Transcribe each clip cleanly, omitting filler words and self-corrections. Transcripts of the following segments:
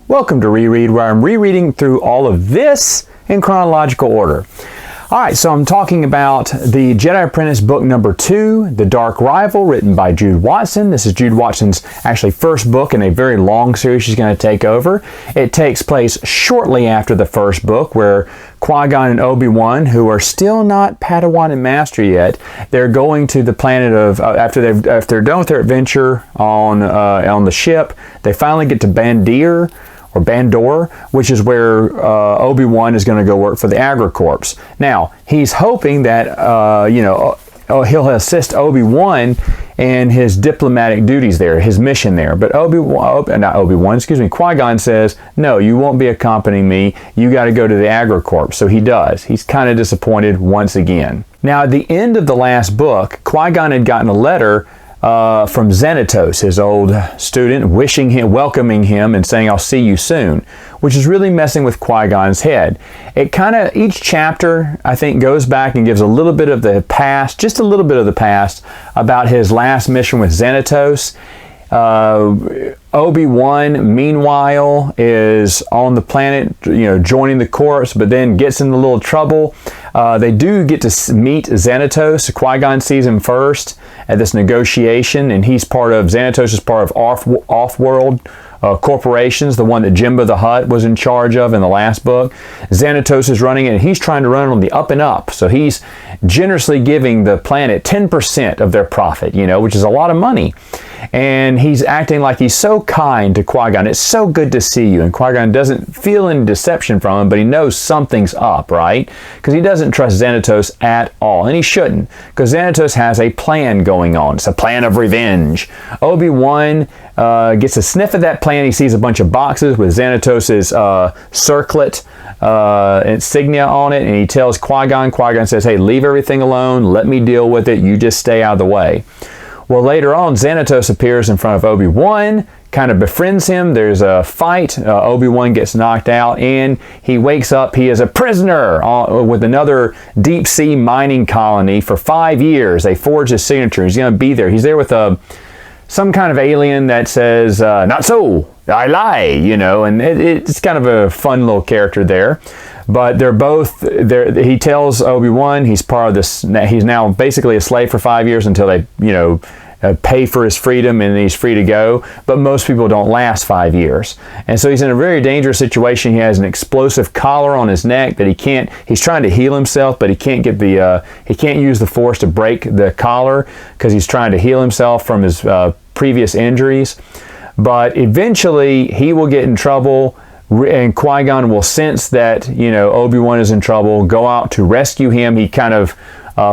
Welcome to Reread, where I'm rereading through all of this in chronological order. Alright, so I'm talking about the Jedi Apprentice book number 2, The Dark Rival, written by Jude Watson. This is Jude Watson's actually first book in a very long series she's going to take over. It takes place shortly after the first book, where Qui-Gon and Obi-Wan, who are still not Padawan and Master yet, they're going to the planet of, after they're done with their adventure on the ship, they finally get to Bandor, which is where Obi-Wan is going to go work for the AgriCorps. Now, he's hoping that, he'll assist Obi-Wan in his diplomatic duties there, his mission there. But Qui-Gon says, no, you won't be accompanying me. You got to go to the AgriCorps. So he does. He's kind of disappointed once again. Now, at the end of the last book, Qui-Gon had gotten a letter from Xanatos, his old student, welcoming him and saying, I'll see you soon, which is really messing with Qui-Gon's head. It kind of, each chapter, I think, goes back and gives a little bit of the past, just a little bit of the past, about his last mission with Xanatos. Obi-Wan, meanwhile, is on the planet, joining the Corps, but then gets in a little trouble. They do get to meet Xanatos. Qui-Gon sees him first at this negotiation, and Xanatos is part of off-world corporations, the one that Jimba the Hutt was in charge of in the last book. Xanatos is running it, and he's trying to run on the up and up. So he's generously giving the planet 10% of their profit, which is a lot of money. And he's acting like he's so kind to Qui-Gon. It's so good to see you. And Qui-Gon doesn't feel any deception from him, but he knows something's up, right? Because he doesn't trust Xanatos at all. And he shouldn't, because Xanatos has a plan going on. It's a plan of revenge. Obi-Wan gets a sniff of that plan. He sees a bunch of boxes with Xanatos' circlet insignia on it, and he tells Qui-Gon. Qui-Gon says, hey, leave everything alone. Let me deal with it. You just stay out of the way. Well, later on, Xanatos appears in front of Obi-Wan, kind of befriends him. There's a fight. Obi-Wan gets knocked out, and he wakes up. He is a prisoner with another deep-sea mining colony for 5 years. They forge his signature. He's going to be there. He's there with some kind of alien that says, not so, I lie, and it's kind of a fun little character there. But they're both there. He tells Obi-Wan he's part of this. He's now basically a slave for 5 years until they, pay for his freedom and he's free to go. But most people don't last 5 years, and so he's in a very dangerous situation. He has an explosive collar on his neck that he can't. He's trying to heal himself, but he can't get he can't use the Force to break the collar because he's trying to heal himself from his previous injuries. But eventually, he will get in trouble. And Qui-Gon will sense that, Obi-Wan is in trouble, go out to rescue him. He kind of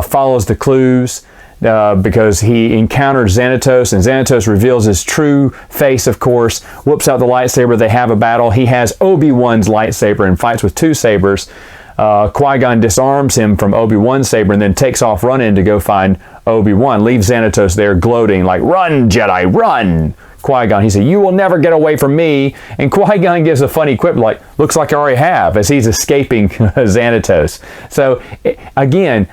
follows the clues because he encounters Xanatos, and Xanatos reveals his true face, of course, whoops out the lightsaber. They have a battle. He has Obi-Wan's lightsaber and fights with two sabers. Qui-Gon disarms him from Obi-Wan's saber and then takes off running to go find Obi-Wan. Leaves Xanatos there gloating like, run, Jedi, run! Qui-Gon, he said, you will never get away from me. And Qui-Gon gives a funny quip like, looks like I already have, as he's escaping Xanatos. So, again,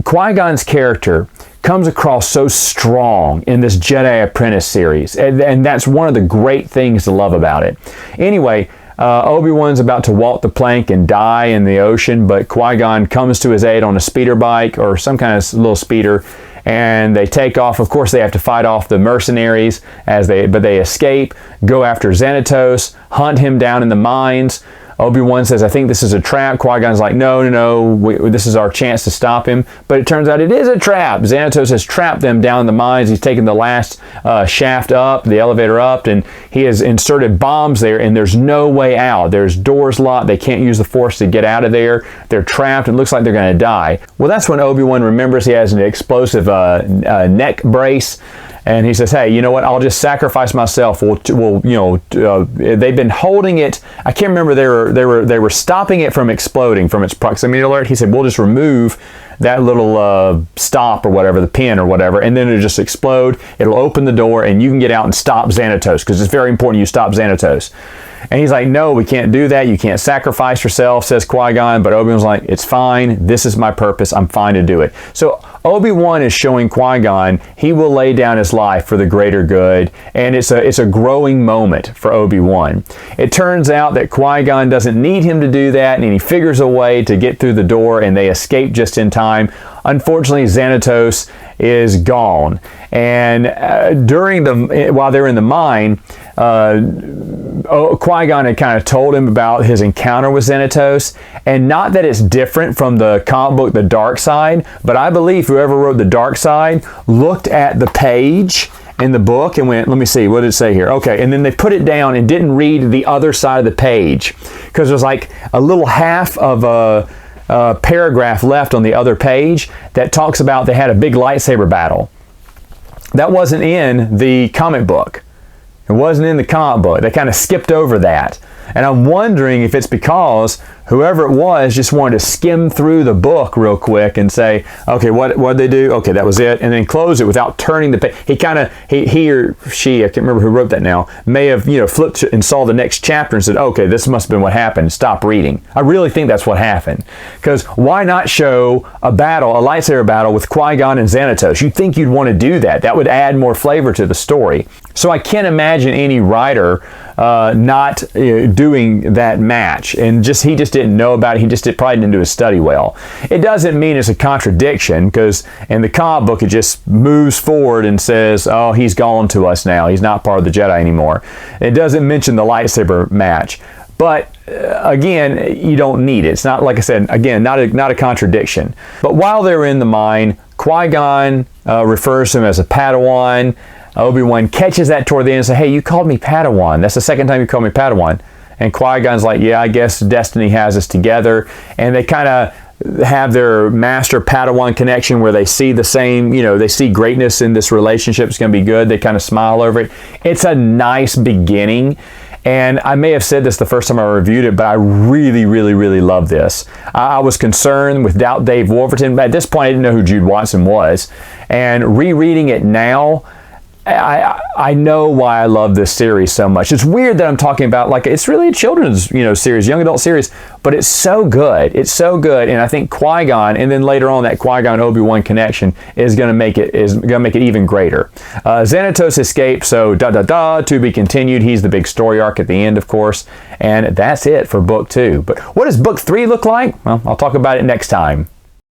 Qui-Gon's character comes across so strong in this Jedi Apprentice series. And that's one of the great things to love about it. Anyway, Obi-Wan's about to walk the plank and die in the ocean, but Qui-Gon comes to his aid on a speeder bike or some kind of little speeder, and they take off. Of course, they have to fight off the mercenaries but they escape, go after Xanatos, hunt him down in the mines. Obi-Wan says, I think this is a trap. Qui-Gon's like, no, this is our chance to stop him. But it turns out it is a trap. Xanatos has trapped them down in the mines. He's taken the last shaft up, the elevator up, and he has inserted bombs there, and there's no way out. There's doors locked. They can't use the Force to get out of there. They're trapped. It looks like they're going to die. Well, that's when Obi-Wan remembers he has an explosive neck brace. And he says, hey, you know what? I'll just sacrifice myself. They've been holding it. I can't remember. They were stopping it from exploding from its proximity alert. He said, we'll just remove that little stop or whatever, the pin or whatever, and then it'll just explode. It'll open the door, and you can get out and stop Xanatos, because it's very important you stop Xanatos. And he's like, no, we can't do that. You can't sacrifice yourself, says Qui-Gon. But Obi-Wan's like, it's fine. This is my purpose. I'm fine to do it. So Obi-Wan is showing Qui-Gon he will lay down his life for the greater good. And it's a growing moment for Obi-Wan. It turns out that Qui-Gon doesn't need him to do that. And he figures a way to get through the door, and they escape just in time. Unfortunately, Xanatos is gone. And while they're in the mine, Qui-Gon had kind of told him about his encounter with Xanatos, and not that it's different from the comic book The Dark Side, but I believe whoever wrote The Dark Side looked at the page in the book and went, let me see, what did it say here? Okay, and then they put it down and didn't read the other side of the page, because there's like a little half of a paragraph left on the other page that talks about they had a big lightsaber battle. That wasn't in the comic book. It wasn't in the comic book. They kind of skipped over that. And I'm wondering if it's because whoever it was just wanted to skim through the book real quick and say, okay, what did they do? Okay, that was it. And then close it without turning the page. He or she, I can't remember who wrote that now, may have, flipped and saw the next chapter and said, okay, this must have been what happened. Stop reading. I really think that's what happened. Because why not show a lightsaber battle with Qui-Gon and Xanatos? You'd think you'd want to do that. That would add more flavor to the story. So I can't imagine any writer not doing that match, and he just didn't know about it. He probably didn't do his study well. It doesn't mean it's a contradiction, because in the comic book it just moves forward and says, oh, he's gone to us now. He's not part of the Jedi anymore. It doesn't mention the lightsaber match. But again, you don't need it. It's not, like I said, again, not a contradiction. But while they're in the mine, Qui-Gon refers to him as a Padawan. Obi-Wan catches that toward the end and says, hey, you called me Padawan. That's the second time you called me Padawan. And Qui-Gon's like, yeah, I guess destiny has us together. And they kind of have their master Padawan connection where they see the same, they see greatness in this relationship. It's going to be good. They kind of smile over it. It's a nice beginning. And I may have said this the first time I reviewed it, but I really, really, really love this. I was concerned without Dave Wolverton. At this point, I didn't know who Jude Watson was. And rereading it now, I know why I love this series so much. It's weird that I'm talking about, it's really a children's, series, young adult series, but it's so good. It's so good. And I think Qui-Gon, and then later on that Qui-Gon Obi-Wan connection is going to make it even greater. Xanatos escaped, so to be continued. He's the big story arc at the end, of course. And that's it for book 2. But what does book 3 look like? Well, I'll talk about it next time.